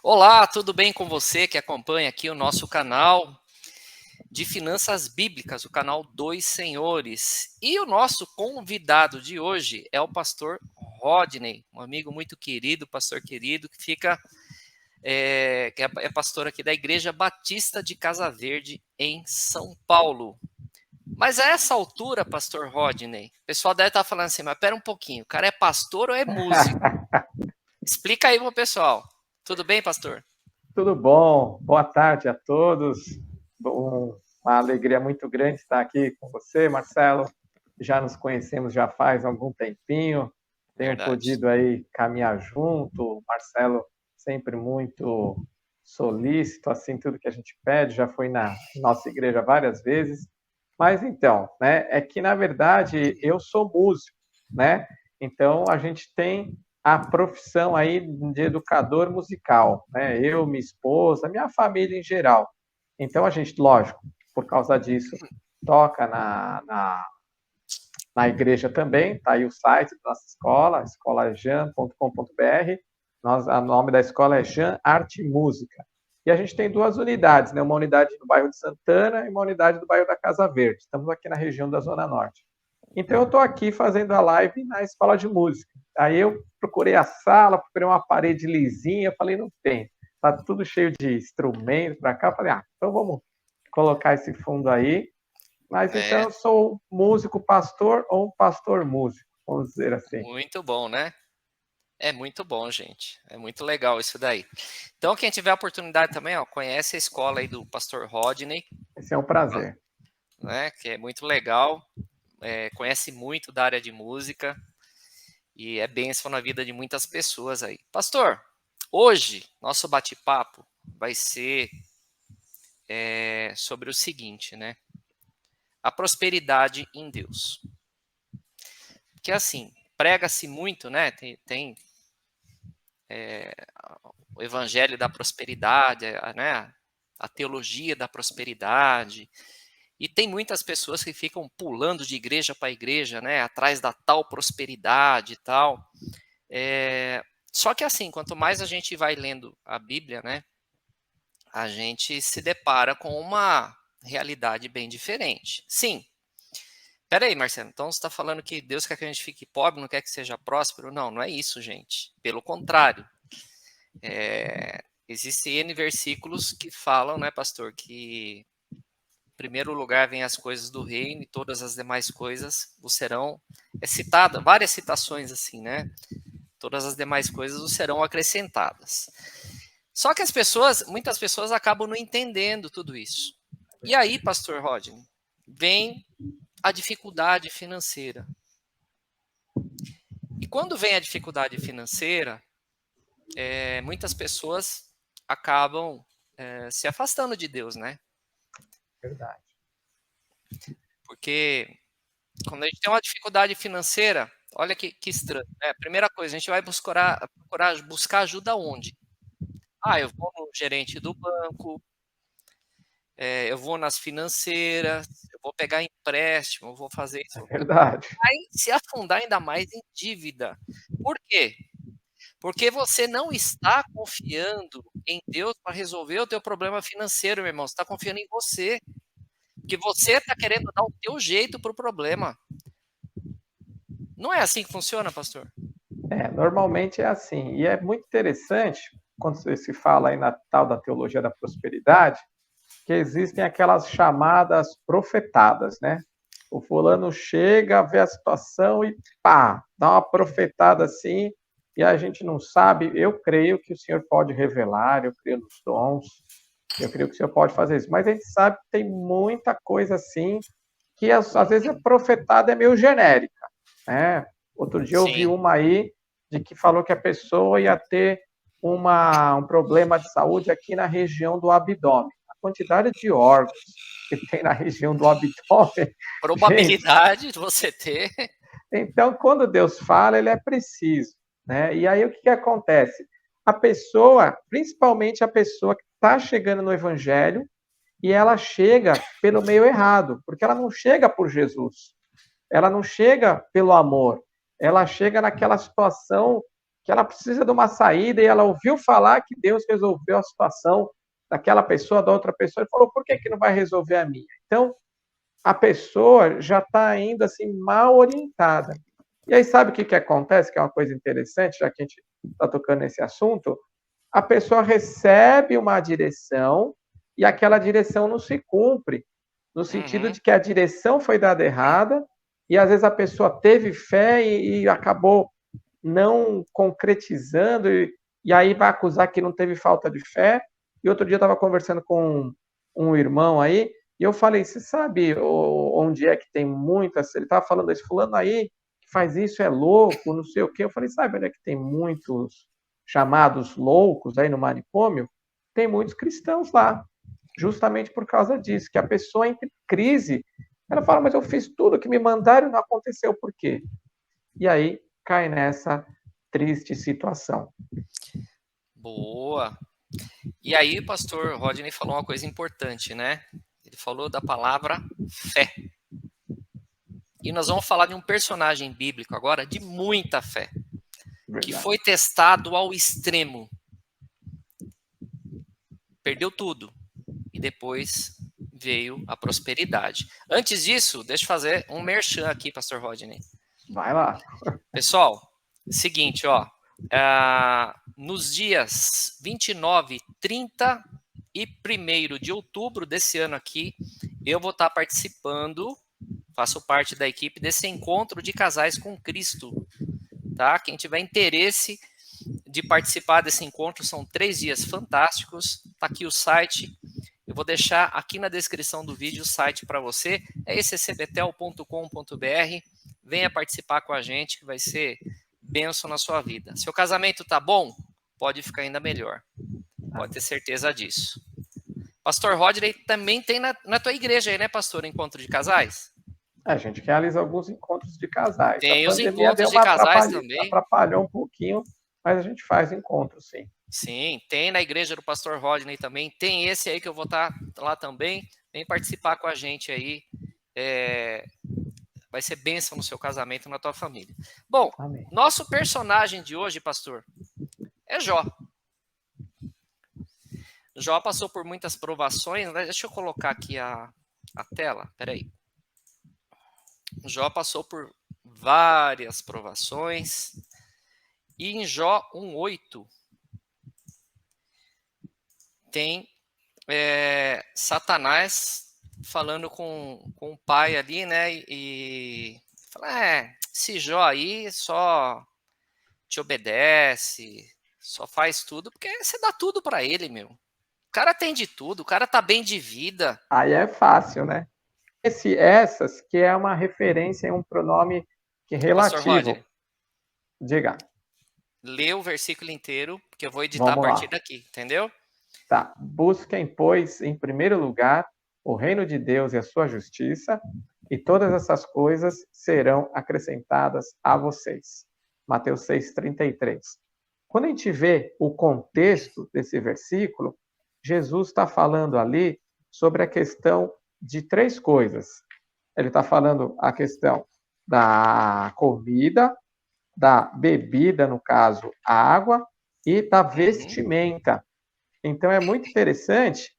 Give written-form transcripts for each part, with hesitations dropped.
Olá, tudo bem com você que acompanha aqui o nosso canal de Finanças Bíblicas, o canal Dois Senhores. E o nosso convidado de hoje é o pastor Rodney, um amigo muito querido, pastor querido, que é pastor aqui da Igreja Batista de Casa Verde, em São Paulo. Mas a essa altura, pastor Rodney, o pessoal deve estar falando assim, mas pera um pouquinho, o cara é pastor ou é músico? Explica aí pro pessoal. Tudo bem, pastor? Tudo bom? Boa tarde a todos. Uma alegria muito grande estar aqui com você, Marcelo. Já nos conhecemos já faz algum tempinho. Tenho Verdade. podido aí caminhar junto. O Marcelo sempre muito solícito, assim, tudo que a gente pede. Já foi na nossa igreja várias vezes. Mas então, né, é que na verdade eu sou músico, né? Então a gente tem a profissão aí de educador musical, né? Eu, minha esposa, minha família em geral. Então a gente, lógico, por causa disso, toca na igreja também, tá aí o site da nossa escola, escolajan.com.br. O nome da escola é Jan Arte e Música. E a gente tem duas unidades, né? Uma unidade no bairro de Santana e uma unidade do bairro da Casa Verde. Estamos aqui na região da Zona Norte. Então eu estou aqui fazendo a live na escola de música. Aí eu procurei a sala, procurei uma parede lisinha, falei, não tem. Tá tudo cheio de instrumentos para cá. Falei, então vamos colocar esse fundo aí. Mas então É, eu sou músico pastor ou um pastor músico, vamos dizer assim. muito bom, né? É muito bom, gente. É muito legal isso daí. Então, quem tiver a oportunidade também, ó, conhece a escola aí do pastor Rodney, Esse é um prazer. né? Que é muito legal. Conhece muito da área de música e é bênção na vida de muitas pessoas aí. Pastor, hoje nosso bate-papo vai ser sobre o seguinte, né? A prosperidade em Deus. Que assim, prega-se muito, né? Tem o evangelho da prosperidade, né? A teologia da prosperidade. E tem muitas pessoas que ficam pulando de igreja para igreja, né? Atrás da tal prosperidade e tal. Só que assim, quanto mais a gente vai lendo a Bíblia, né? A gente se depara com uma realidade bem diferente. Sim. Peraí, Marcelo, então você está falando que Deus quer que a gente fique pobre, não quer que seja próspero? Não, não é isso, gente. Pelo contrário. Existem N versículos que falam, né, pastor, que em primeiro lugar vem as coisas do reino e todas as demais coisas o serão. É citada, várias citações assim, né? Todas as demais coisas o serão acrescentadas. Só que muitas pessoas acabam não entendendo tudo isso. E aí, pastor Rodney, vem a dificuldade financeira. E quando vem a dificuldade financeira, muitas pessoas acabam se afastando de Deus, né? Verdade. Porque quando a gente tem uma dificuldade financeira, olha que estranho, né? Primeira coisa, a gente vai buscar ajuda onde? Eu vou no gerente do banco, eu vou nas financeiras, eu vou pegar empréstimo, eu vou fazer É isso. verdade. Vai se afundar ainda mais em dívida. Por quê? Porque você não está confiando em Deus para resolver o teu problema financeiro, meu irmão. Você está confiando em você. Porque você está querendo dar o teu jeito para o problema. Não é assim que funciona, pastor? Normalmente é assim. E é muito interessante quando se fala aí na tal da teologia da prosperidade, que existem aquelas chamadas profetadas, né? O fulano chega, vê a situação e pá, dá uma profetada assim, e a gente não sabe. Eu creio que o Senhor pode revelar, eu creio nos dons, eu creio que o Senhor pode fazer isso, mas a gente sabe que tem muita coisa assim que às vezes a profetada é meio genérica, né? Outro dia eu vi Sim. uma aí de que falou que a pessoa ia ter um problema de saúde aqui na região do abdômen. A quantidade de órgãos que tem na região do abdômen, gente. Probabilidade de você ter. Então, quando Deus fala, ele é preciso, né? E aí o que acontece? A pessoa, principalmente a pessoa que está chegando no Evangelho, e ela chega pelo meio errado, porque ela não chega por Jesus, ela não chega pelo amor, ela chega naquela situação que ela precisa de uma saída e ela ouviu falar que Deus resolveu a situação daquela pessoa, da outra pessoa, e falou, por que que não vai resolver a minha? Então, a pessoa já está indo assim mal orientada. E aí sabe o que que acontece, que é uma coisa interessante, já que a gente está tocando nesse assunto? A pessoa recebe uma direção e aquela direção não se cumpre, no sentido Uhum. de que a direção foi dada errada e às vezes a pessoa teve fé e acabou não concretizando e aí vai acusar que não teve falta de fé. E outro dia eu estava conversando com um irmão aí e eu falei, você sabe onde é que tem muitas... Ele estava falando esse fulano aí que faz isso é louco, não sei o quê. Eu falei, sabe onde é que tem muitos chamados loucos aí no manicômio? Tem muitos cristãos lá, justamente por causa disso, que a pessoa entra em crise. Ela fala, mas eu fiz tudo que me mandaram e não aconteceu, por quê? E aí cai nessa triste situação. Boa. E aí o pastor Rodney falou uma coisa importante, né? Ele falou da palavra fé. E nós vamos falar de um personagem bíblico agora de muita fé, que Verdade. foi testado ao extremo. Perdeu tudo. E depois veio a prosperidade. Antes disso, deixa eu fazer um merchan aqui, pastor Rodney. Vai lá. Pessoal, seguinte, ó. Nos dias 29, 30 e 1º de outubro desse ano aqui, eu vou estar participando, faço parte da equipe desse encontro de casais com Cristo, tá? Quem tiver interesse de participar desse encontro, são 3 dias fantásticos, tá aqui o site, eu vou deixar aqui na descrição do vídeo o site para você, é sccbetel.com.br, venha participar com a gente, que vai ser bênção na sua vida. Seu casamento tá bom? Pode ficar ainda melhor, pode ter certeza disso. Pastor Rodney também tem na tua igreja aí, né, pastor, encontro de casais? A gente realiza alguns encontros de casais. A Tem os pandemia deu encontros de uma casais também. atrapalhou um pouquinho, mas a gente faz encontros, sim. Sim, tem na igreja do pastor Rodney também. Tem esse aí que eu vou estar lá também. Vem participar com a gente aí. Vai ser bênção no seu casamento, na tua família. Bom, Amém. nosso personagem de hoje, pastor, é Jó. Jó passou por muitas provações, né? Deixa eu colocar aqui a tela, peraí. Jó passou por várias provações, e em Jó 1:8 tem Satanás falando com o pai ali, né? E fala, esse Jó aí só te obedece, só faz tudo, porque você dá tudo para ele, meu. O cara tem de tudo, o cara tá bem de vida. Aí é fácil, né? Essas que é uma referência em um pronome que é Pastor relativo. Rodney, Diga. lê o versículo inteiro, porque eu vou editar a Vamos partir lá. daqui, entendeu? Tá. Busquem, pois, em primeiro lugar, o reino de Deus e a sua justiça, e todas essas coisas serão acrescentadas a vocês. Mateus 6:33. Quando a gente vê o contexto desse versículo, Jesus está falando ali sobre a questão de 3 coisas. Ele está falando a questão da comida, da bebida, no caso, a água, e da vestimenta. Então é muito interessante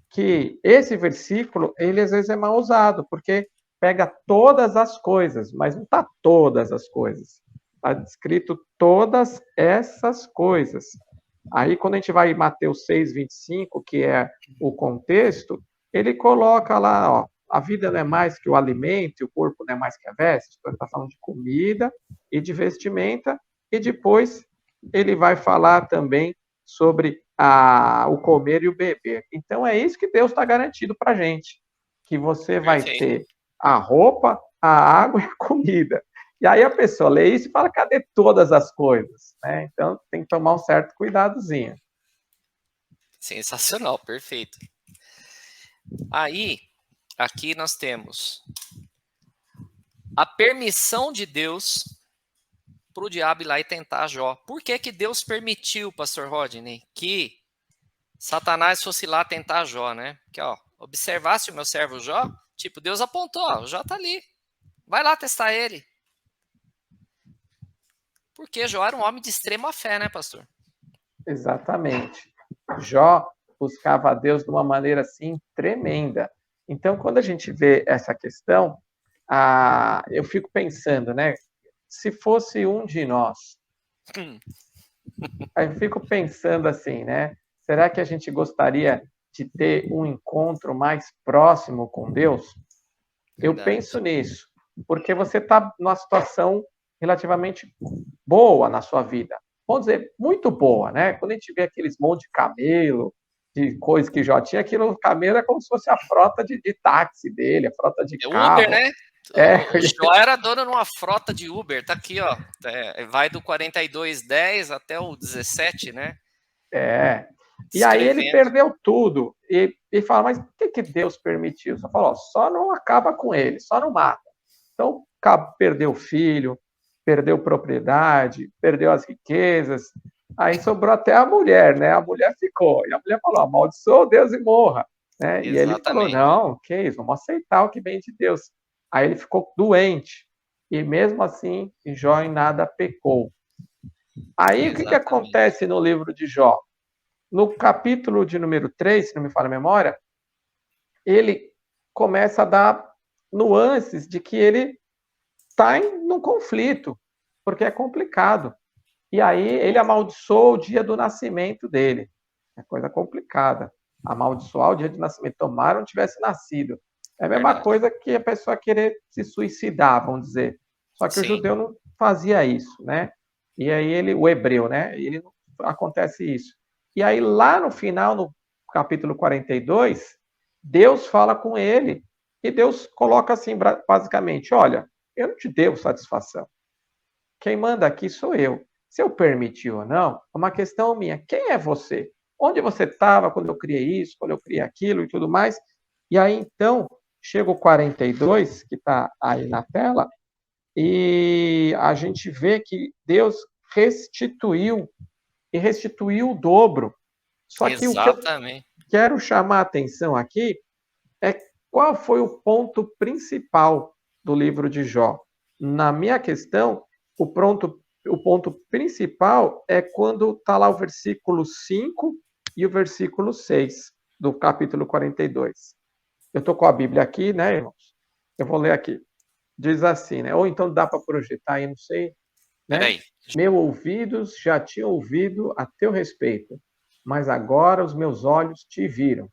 que esse versículo, ele às vezes é mal usado, porque pega todas as coisas, mas não está todas as coisas. Está descrito todas essas coisas. Aí, quando a gente vai em Mateus 6:25, que é o contexto, ele coloca lá, ó, a vida não é mais que o alimento, e o corpo não é mais que a veste. Então, ele está falando de comida e de vestimenta, e depois ele vai falar também sobre o comer e o beber. Então, é isso que Deus está garantindo para a gente, que você vai Perfeito. ter a roupa, a água e a comida. E aí a pessoa lê isso e fala, cadê todas as coisas? Né? Então, tem que tomar um certo cuidadozinho. Sensacional, perfeito. Aí, aqui nós temos a permissão de Deus para o diabo ir lá e tentar Jó. Por que que Deus permitiu, pastor Rodney, que Satanás fosse lá tentar Jó, né? Que, ó, observasse o meu servo Jó, tipo, Deus apontou, ó, o Jó tá ali. Vai lá testar ele. Porque Jó era um homem de extrema fé, né, pastor? Exatamente. Jó buscava a Deus de uma maneira assim tremenda. Então, quando a gente vê essa questão, eu fico pensando, né? Se fosse um de nós, aí eu fico pensando assim, né? Será que a gente gostaria de ter um encontro mais próximo com Deus? Eu Verdade. penso nisso, porque você está numa situação relativamente boa na sua vida. Vamos dizer, muito boa, né? Quando a gente vê aqueles monte de camelo, de coisa que já tinha, aquilo, camelo é como se fosse a frota de táxi dele, a frota de É Uber, carro. né? É, O Jó era dono de uma frota de Uber. Tá aqui, ó. Vai do 4210 até o 17, né? é. E aí ele Descrevendo. perdeu tudo. E fala, mas por que Deus permitiu? Só falou, só não acaba com ele, só não mata. Então, perdeu o filho, perdeu propriedade, perdeu as riquezas. Aí sobrou até a mulher, né? A mulher ficou. E a mulher falou: amaldiçoa Deus e morra. Né? E ele falou: Exatamente. não, que isso, vamos aceitar o que vem de Deus. Aí ele ficou doente. E mesmo assim, Jó em nada pecou. Aí o que Exatamente. acontece no livro de Jó? No capítulo de número 3, se não me falha a memória, ele começa a dar nuances de que ele está num conflito, porque é complicado. E aí ele amaldiçoou o dia do nascimento dele. É coisa complicada. Amaldiçoar o dia de nascimento. Tomara não tivesse nascido. É a mesma Verdade. coisa que a pessoa querer se suicidar, vamos dizer. Só que o Sim. judeu não fazia isso, né? E aí o hebreu, né? Ele acontece isso. E aí lá no final, no capítulo 42, Deus fala com ele e Deus coloca assim, basicamente: olha, eu não te devo satisfação. Quem manda aqui sou eu. Se eu permitir ou não, é uma questão minha. Quem é você? Onde você estava quando eu criei isso, quando eu criei aquilo e tudo mais? E aí, então, chega o 42, que está aí na tela, e a gente vê que Deus restituiu, e restituiu o dobro. Só que o que eu Exatamente. quero chamar a atenção aqui é qual foi o ponto principal do livro de Jó. Na minha questão, o ponto principal é quando está lá o versículo 5 e o versículo 6 do capítulo 42. Eu estou com a Bíblia aqui, né, irmãos? Eu vou ler aqui. Diz assim, né? Ou então dá para projetar aí, não sei, né? Peraí. Meus ouvidos já tinham ouvido a teu respeito, mas agora os meus olhos te viram.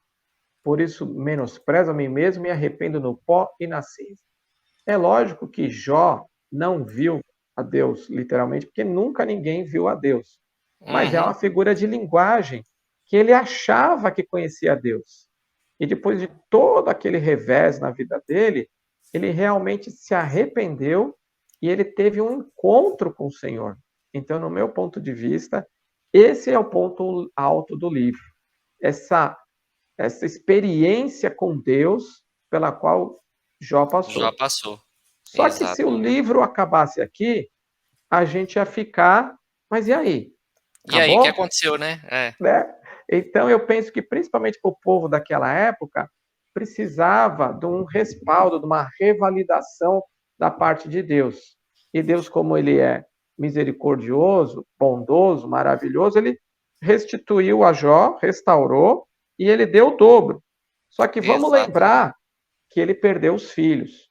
Por isso menosprezo a mim mesmo e arrependo no pó e na cinza. É lógico que Jó não viu a Deus, literalmente, porque nunca ninguém viu a Deus. Mas é Uhum. uma figura de linguagem que ele achava que conhecia a Deus. E depois de todo aquele revés na vida dele, ele realmente se arrependeu e ele teve um encontro com o Senhor. Então, no meu ponto de vista, esse é o ponto alto do livro. Essa essa experiência com Deus pela qual Jó Já passou. passou. Só que se o Exatamente. livro acabasse aqui, a gente ia ficar, mas e aí? E aí, o que Acabou? aconteceu, né? Né? Então eu penso que principalmente para o povo daquela época precisava de um respaldo, de uma revalidação da parte de Deus. E Deus, como ele é misericordioso, bondoso, maravilhoso, ele restituiu a Jó, restaurou e ele deu o dobro. Só que vamos Exatamente. lembrar que ele perdeu os filhos.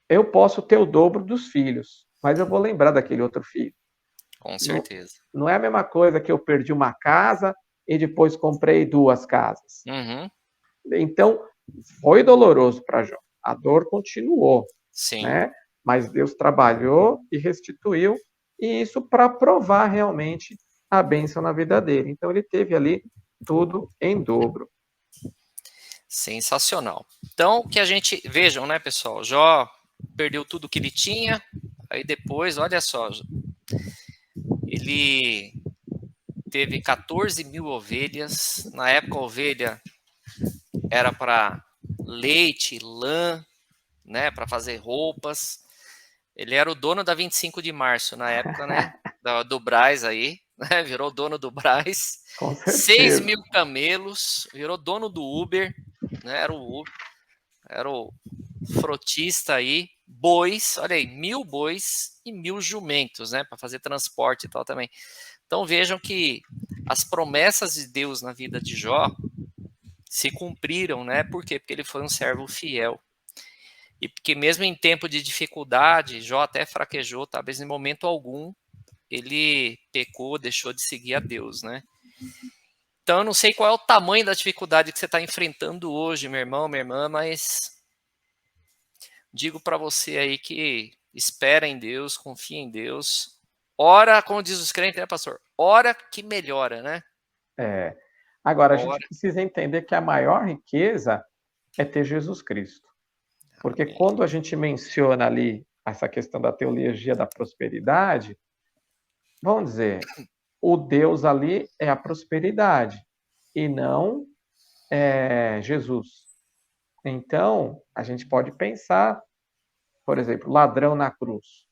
Eu posso ter o dobro dos filhos, mas eu vou lembrar daquele outro filho. Com Não, certeza. não é a mesma coisa que eu perdi uma casa e depois comprei duas casas. Uhum. Então, foi doloroso para Jó. A dor continuou, Sim. né? Mas Deus trabalhou e restituiu, e isso para provar realmente a bênção na vida dele. Então, ele teve ali tudo em dobro. Sensacional. Então, que a gente vejam, né, pessoal? Jó perdeu tudo que ele tinha. Aí depois, olha só, ele teve 14 mil ovelhas. Na época, a ovelha era para leite, lã, né, para fazer roupas. Ele era o dono da 25 de março na época, né, do Brás aí, né, virou dono do Brás. Com 6 certeza. mil camelos, virou dono do Uber, né, era o frotista aí, bois, olha aí, 1.000 bois e 1.000 jumentos, né, para fazer transporte e tal também. Então vejam que as promessas de Deus na vida de Jó se cumpriram, né? Por quê? Porque ele foi um servo fiel. E porque mesmo em tempo de dificuldade, Jó até fraquejou, talvez em momento algum ele pecou, deixou de seguir a Deus, né? Então eu não sei qual é o tamanho da dificuldade que você está enfrentando hoje, meu irmão, minha irmã, mas digo para você aí que espera em Deus, confia em Deus, ora, como diz os crentes, né, pastor? Ora que melhora, né? É. Agora, a gente Ora, precisa entender que a maior riqueza é ter Jesus Cristo. Porque amém. quando a gente menciona ali essa questão da teologia da prosperidade, vamos dizer, o Deus ali é a prosperidade e não Jesus. Então, a gente pode pensar, por exemplo, ladrão na cruz.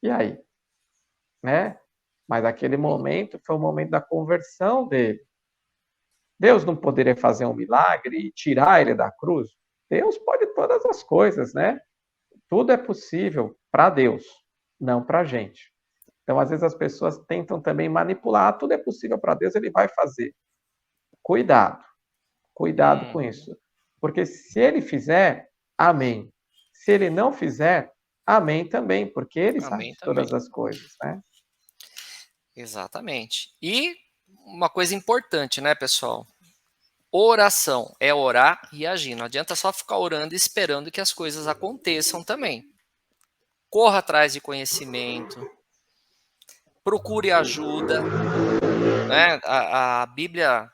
E aí? Né? Mas aquele momento foi o momento da conversão dele. Deus não poderia fazer um milagre e tirar ele da cruz? Deus pode todas as coisas, né? Tudo é possível para Deus, não para a gente. Então, às vezes, as pessoas tentam também manipular. Tudo é possível para Deus, ele vai fazer. Cuidado, cuidado com isso. Porque se ele fizer, amém. Se ele não fizer, amém também, porque ele sabe Amém de também. todas as coisas, né? Exatamente. E uma coisa importante, né, pessoal? Oração é orar e agir. Não adianta só ficar orando e esperando que as coisas aconteçam também. Corra atrás de conhecimento, procure ajuda, né? A Bíblia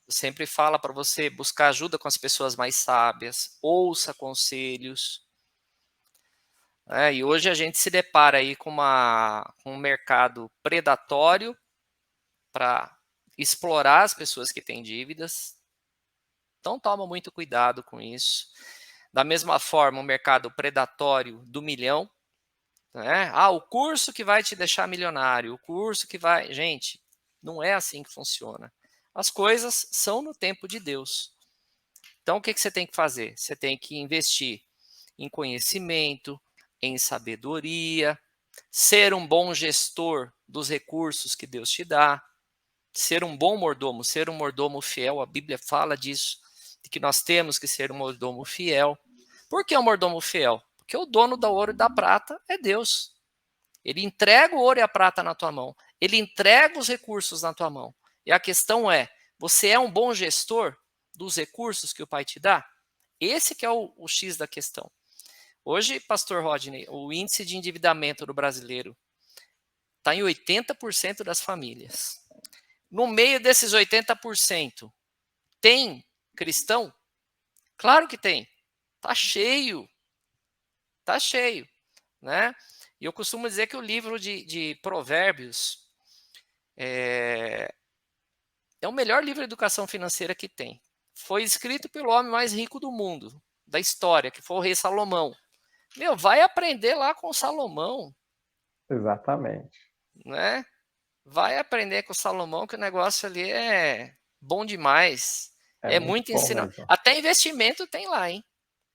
sempre fala para você buscar ajuda com as pessoas mais sábias, ouça conselhos. Né? E hoje a gente se depara aí com um mercado predatório para explorar as pessoas que têm dívidas. Então toma muito cuidado com isso. Da mesma forma, o mercado predatório do milhão, né? Ah, o curso que vai te deixar milionário, o curso que vai... Gente, não é assim que funciona. As coisas são no tempo de Deus. Então o que você tem que fazer? Você tem que investir em conhecimento, em sabedoria, ser um bom gestor dos recursos que Deus te dá, ser um bom mordomo, ser um mordomo fiel. A Bíblia fala disso, de que nós temos que ser um mordomo fiel. Por que um mordomo fiel? Porque o dono do ouro e da prata é Deus. Ele entrega o ouro e a prata na tua mão. Ele entrega os recursos na tua mão. E a questão é, você é um bom gestor dos recursos que o Pai te dá? Esse que é o X da questão. Hoje, pastor Rodney, o índice de endividamento do brasileiro está em 80% das famílias. No meio desses 80%, tem cristão? Claro que tem. Tá cheio. Tá cheio, né? E eu costumo dizer que o livro de Provérbios é o melhor livro de educação financeira que tem. Foi escrito pelo homem mais rico do mundo, da história, que foi o rei Salomão. Meu, vai aprender lá com Salomão, Exatamente. né? Vai aprender com o Salomão, que o negócio ali é bom demais. É É muito muito bom ensino. mesmo. Até investimento tem lá, hein?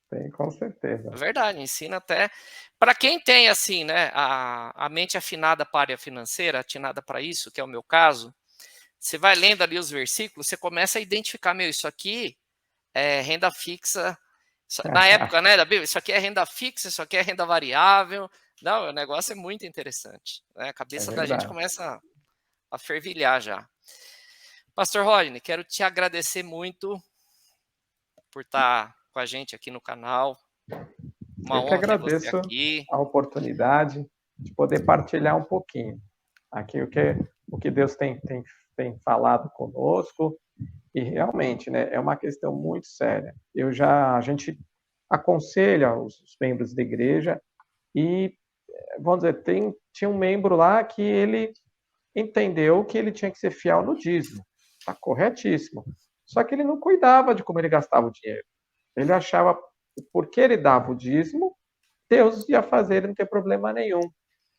Tem, com certeza. É verdade, ensina até. Para quem tem, assim, né, a mente afinada para a área financeira, atinada para isso, que é o meu caso, você vai lendo ali os versículos, você começa a identificar, meu, isso aqui é renda fixa. Na época, né, da Bíblia, isso aqui é renda fixa, isso aqui é renda variável. Não, o negócio é muito interessante. Né? A É cabeça da gente verdade. começa a fervilhar já. Pastor Rodney, quero te agradecer muito por estar com a gente aqui no canal. Uma Eu que honra ter você agradeço aqui. a oportunidade de poder partilhar um pouquinho aqui o que Deus tem falado conosco. E realmente, né, é uma questão muito séria. A gente aconselha os membros da igreja e, vamos dizer, tinha um membro lá que ele entendeu que ele tinha que ser fiel no dízimo. Está corretíssimo. Só que ele não cuidava de como ele gastava o dinheiro. Ele achava, porque ele dava o dízimo, Deus ia fazer ele não ter problema nenhum.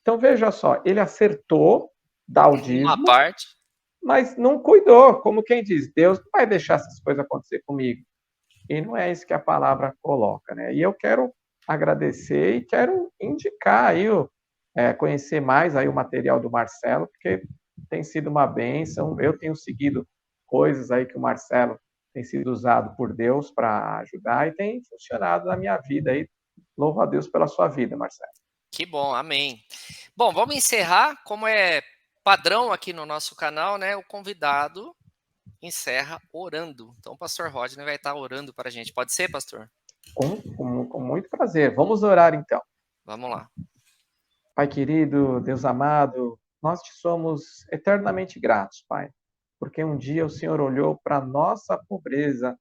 Então, veja só, ele acertou dar o Uma dízimo, parte. mas não cuidou. Como quem diz, Deus não vai deixar essas coisas acontecer comigo. E não é isso que a palavra coloca, né? E eu quero agradecer e quero indicar aí, conhecer mais aí o material do Marcelo, porque tem sido uma bênção. Eu tenho seguido coisas aí que o Marcelo tem sido usado por Deus para ajudar e tem funcionado na minha vida aí. Louvo a Deus pela sua vida, Marcelo. Que bom, amém. Bom, vamos encerrar, como é padrão aqui no nosso canal, né? O convidado encerra orando. Então o pastor Rodney vai estar orando para a gente. Pode ser, pastor? Com muito prazer. Vamos orar então. Vamos lá. Pai querido, Deus amado, nós te somos eternamente gratos, Pai, porque um dia o Senhor olhou para a nossa pobreza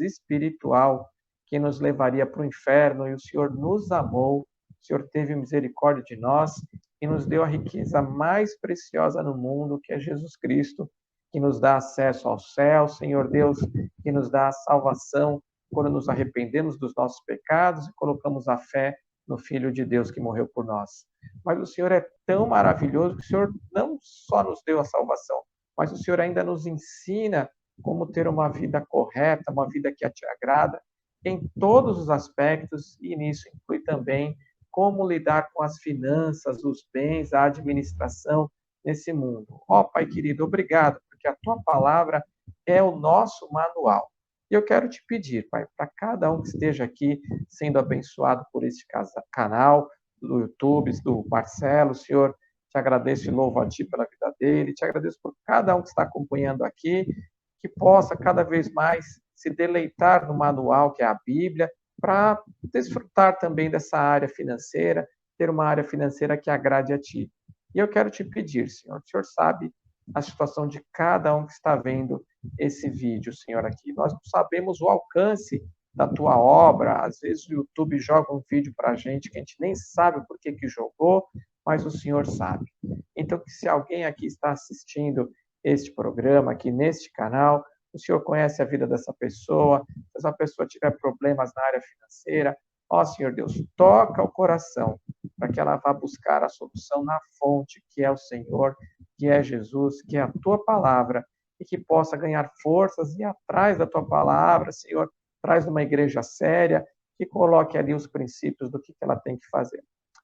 espiritual, que nos levaria para o inferno, e o Senhor nos amou, o Senhor teve misericórdia de nós e nos deu a riqueza mais preciosa no mundo, que é Jesus Cristo, que nos dá acesso ao céu, Senhor Deus, que nos dá a salvação quando nos arrependemos dos nossos pecados e colocamos a fé no Filho de Deus que morreu por nós. Mas o Senhor é tão maravilhoso que o Senhor não só nos deu a salvação, mas o Senhor ainda nos ensina como ter uma vida correta, uma vida que te agrada, em todos os aspectos, e nisso inclui também como lidar com as finanças, os bens, a administração nesse mundo. Ó, Pai querido, obrigado, porque a tua palavra é o nosso manual. E eu quero te pedir, Pai, para cada um que esteja aqui sendo abençoado por este canal, do YouTube, do Marcelo, Senhor, te agradeço e louvo a Ti pela vida dele, te agradeço por cada um que está acompanhando aqui, que possa cada vez mais se deleitar no manual que é a Bíblia, para desfrutar também dessa área financeira, ter uma área financeira que agrade a Ti. E eu quero te pedir, Senhor, o Senhor sabe a situação de cada um que está vendo esse vídeo, Senhor, aqui. Nós não sabemos o alcance da tua obra, às vezes o YouTube joga um vídeo para a gente que a gente nem sabe por que jogou, mas o Senhor sabe. Então, que se alguém aqui está assistindo este programa, aqui neste canal, o Senhor conhece a vida dessa pessoa, se essa pessoa tiver problemas na área financeira, ó Senhor Deus, toca o coração para que ela vá buscar a solução na fonte, que é o Senhor, que é Jesus, que é a tua palavra, e que possa ganhar forças e ir atrás da tua palavra, Senhor, traz uma igreja séria, que coloque ali os princípios do que ela tem que fazer.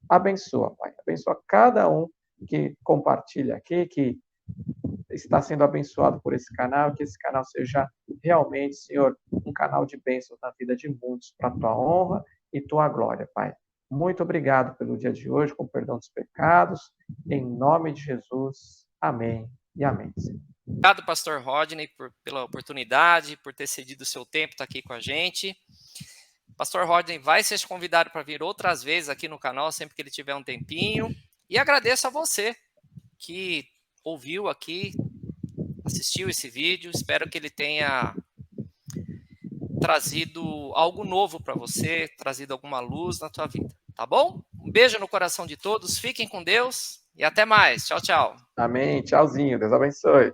Abençoa, Pai, abençoa cada um que compartilha aqui, que está sendo abençoado por esse canal, que esse canal seja realmente, Senhor, um canal de bênçãos na vida de muitos, para a tua honra e tua glória, Pai. Muito obrigado pelo dia de hoje, com perdão dos pecados, em nome de Jesus. Amém e amém, Senhor. Obrigado, pastor Rodney, pela oportunidade, por ter cedido o seu tempo, estar aqui com a gente. Pastor Rodney vai ser convidado para vir outras vezes aqui no canal, sempre que ele tiver um tempinho. E agradeço a você que ouviu aqui, assistiu esse vídeo. Espero que ele tenha trazido algo novo para você, trazido alguma luz na tua vida, tá bom? Um beijo no coração de todos, fiquem com Deus e até mais. Tchau, tchau. Amém, tchauzinho, Deus abençoe.